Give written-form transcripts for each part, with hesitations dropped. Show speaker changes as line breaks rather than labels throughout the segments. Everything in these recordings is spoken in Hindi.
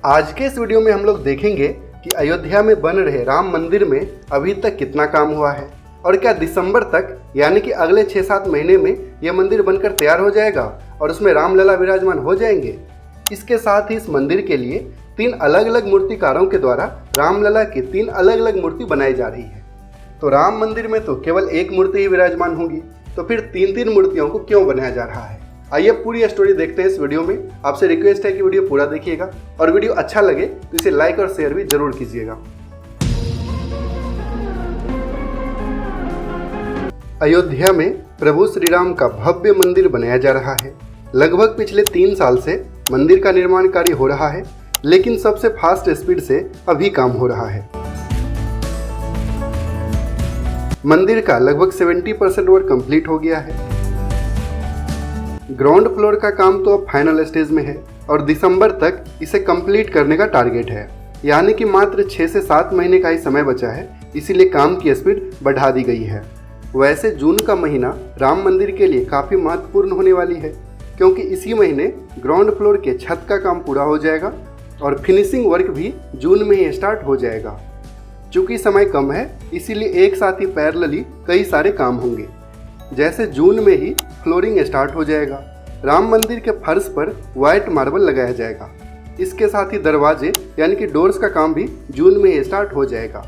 आज के इस वीडियो में हम लोग देखेंगे कि अयोध्या में बन रहे राम मंदिर में अभी तक कितना काम हुआ है और क्या दिसंबर तक यानी कि अगले 6-7 महीने में यह मंदिर बनकर तैयार हो जाएगा और उसमें रामलला विराजमान हो जाएंगे। इसके साथ ही इस मंदिर के लिए 3 अलग अलग मूर्तिकारों के द्वारा रामलला की 3 अलग अलग मूर्ति बनाई जा रही है। तो राम मंदिर में तो केवल एक मूर्ति ही विराजमान होगी, तो फिर 3 मूर्तियों को क्यों बनाया जा रहा है? आइए पूरी स्टोरी देखते हैं इस वीडियो में। आपसे रिक्वेस्ट है कि वीडियो पूरा देखिएगा और वीडियो अच्छा लगे तो इसे लाइक और शेयर भी जरूर कीजिएगा। अयोध्या में प्रभु श्री राम का भव्य मंदिर बनाया जा रहा है। लगभग पिछले 3 साल से मंदिर का निर्माण कार्य हो रहा है, लेकिन सबसे फास्ट स्पीड से अभी काम हो रहा है। मंदिर का लगभग 70% वर्क कंप्लीट हो गया है। ग्राउंड फ्लोर का काम तो अब फाइनल स्टेज में है और दिसंबर तक इसे कंप्लीट करने का टारगेट है, यानी कि मात्र 6 से 7 महीने का ही समय बचा है, इसीलिए काम की स्पीड बढ़ा दी गई है। वैसे जून का महीना राम मंदिर के लिए काफ़ी महत्वपूर्ण होने वाली है, क्योंकि इसी महीने ग्राउंड फ्लोर के छत का काम पूरा हो जाएगा और फिनिशिंग वर्क भी जून में ही स्टार्ट हो जाएगा। चूँकि समय कम है, इसीलिए एक साथ ही पैरेलली कई सारे काम होंगे। जैसे जून में ही फ्लोरिंग स्टार्ट हो जाएगा, राम मंदिर के फर्श पर व्हाइट मार्बल लगाया जाएगा। इसके साथ ही दरवाजे यानी कि डोर्स का काम भी जून में ही स्टार्ट हो जाएगा।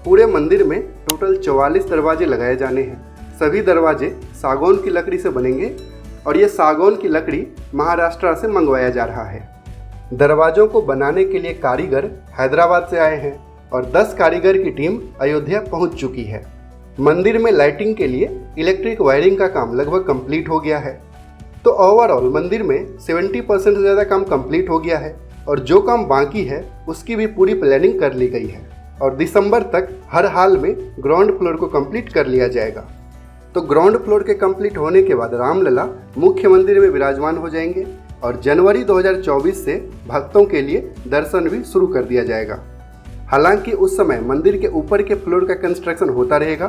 पूरे मंदिर में टोटल 44 दरवाजे लगाए जाने हैं। सभी दरवाजे सागौन की लकड़ी से बनेंगे और ये सागौन की लकड़ी महाराष्ट्र से मंगवाया जा रहा है। दरवाजों को बनाने के लिए कारीगर हैदराबाद से आए हैं और 10 कारीगर की टीम अयोध्या पहुंच चुकी है। मंदिर में लाइटिंग के लिए इलेक्ट्रिक वायरिंग का काम लगभग कंप्लीट हो गया है। तो ओवरऑल मंदिर में 70% से ज़्यादा काम कंप्लीट हो गया है और जो काम बाकी है उसकी भी पूरी प्लानिंग कर ली गई है और दिसंबर तक हर हाल में ग्राउंड फ्लोर को कंप्लीट कर लिया जाएगा। तो ग्राउंड फ्लोर के कंप्लीट होने के बाद रामलला मुख्य मंदिर में विराजमान हो जाएंगे और जनवरी 2024 से भक्तों के लिए दर्शन भी शुरू कर दिया जाएगा। हालांकि उस समय मंदिर के ऊपर के फ्लोर का कंस्ट्रक्शन होता रहेगा,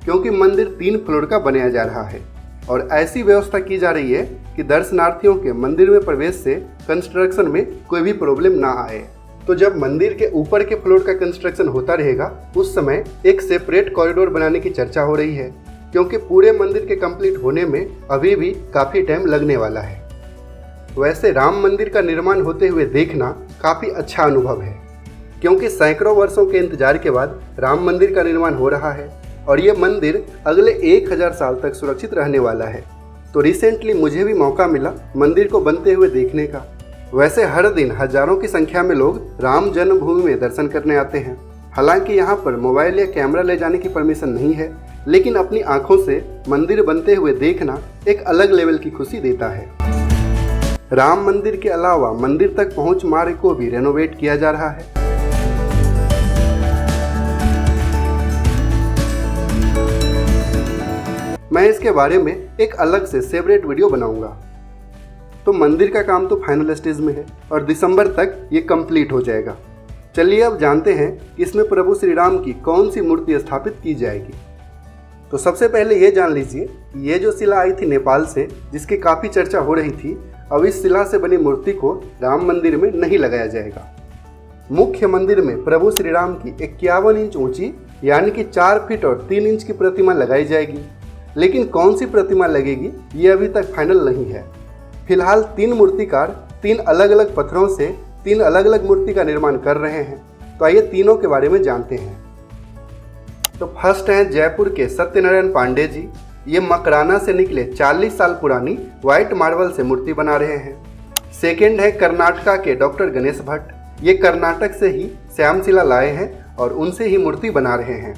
क्योंकि मंदिर 3 फ्लोर का बनाया जा रहा है और ऐसी व्यवस्था की जा रही है कि दर्शनार्थियों के मंदिर में प्रवेश से कंस्ट्रक्शन में कोई भी प्रॉब्लम ना आए। तो जब मंदिर के ऊपर के फ्लोर का कंस्ट्रक्शन होता रहेगा, उस समय एक सेपरेट कॉरिडोर बनाने की चर्चा हो रही है, क्योंकि पूरे मंदिर के कंप्लीट होने में अभी भी काफ़ी टाइम लगने वाला है। वैसे राम मंदिर का निर्माण होते हुए देखना काफ़ी अच्छा अनुभव है, क्योंकि सैकड़ों वर्षों के इंतजार के बाद राम मंदिर का निर्माण हो रहा है और ये मंदिर अगले 1000 साल तक सुरक्षित रहने वाला है। तो रिसेंटली मुझे भी मौका मिला मंदिर को बनते हुए देखने का। वैसे हर दिन हजारों की संख्या में लोग राम जन्मभूमि में दर्शन करने आते हैं। हालांकि यहाँ पर मोबाइल या कैमरा ले जाने की परमिशन नहीं है, लेकिन अपनी आंखों से मंदिर बनते हुए देखना एक अलग लेवल की खुशी देता है। राम मंदिर के अलावा मंदिर तक पहुँच मार्ग को भी रेनोवेट किया जा रहा है। मैं इसके बारे में एक अलग से सेपरेट वीडियो बनाऊंगा। तो मंदिर का काम तो फाइनल स्टेज में है और दिसंबर तक ये कंप्लीट हो जाएगा। चलिए अब जानते हैं कि इसमें प्रभु श्री राम की कौन सी मूर्ति स्थापित की जाएगी। तो सबसे पहले ये जान लीजिए कि ये जो शिला आई थी नेपाल से, जिसकी काफ़ी चर्चा हो रही थी, अब इस शिला से बनी मूर्ति को राम मंदिर में नहीं लगाया जाएगा। मुख्य मंदिर में प्रभु श्री राम की 51 इंच ऊंची यानी कि 4 फीट और 3 इंच की प्रतिमा लगाई जाएगी, लेकिन कौन सी प्रतिमा लगेगी ये अभी तक फाइनल नहीं है। फिलहाल 3 मूर्तिकार 3 अलग अलग पत्थरों से 3 अलग अलग मूर्ति का निर्माण कर रहे हैं। तो आइए तीनों के बारे में जानते हैं। तो फर्स्ट हैं जयपुर के सत्यनारायण पांडे जी। ये मकराना से निकले 40 साल पुरानी व्हाइट मार्बल से मूर्ति बना रहे हैं। सेकेंड है कर्नाटका के डॉक्टर गणेश भट्ट। ये कर्नाटक से ही श्यामशिला लाए हैं और उनसे ही मूर्ति बना रहे हैं।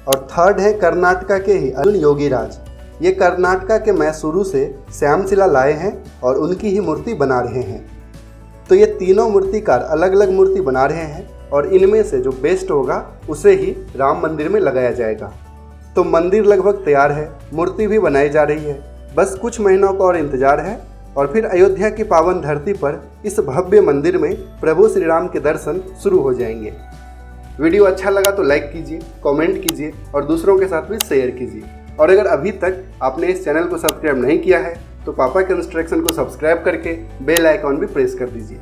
और थर्ड है कर्नाटका के ही अर्जुन योगीराज। ये कर्नाटका के मैसूरू से श्यामशिला लाए हैं और उनकी ही मूर्ति बना रहे हैं। तो ये तीनों मूर्तिकार अलग अलग मूर्ति बना रहे हैं और इनमें से जो बेस्ट होगा उसे ही राम मंदिर में लगाया जाएगा। तो मंदिर लगभग तैयार है, मूर्ति भी बनाई जा रही है, बस कुछ महीनों का और इंतजार है और फिर अयोध्या की पावन धरती पर इस भव्य मंदिर में प्रभु श्री राम के दर्शन शुरू हो जाएंगे। वीडियो अच्छा लगा तो लाइक कीजिए, कमेंट कीजिए और दूसरों के साथ भी शेयर कीजिए। और अगर अभी तक आपने इस चैनल को सब्सक्राइब नहीं किया है तो पापा कंस्ट्रक्शन को सब्सक्राइब करके बेल आइकॉन भी प्रेस कर दीजिए।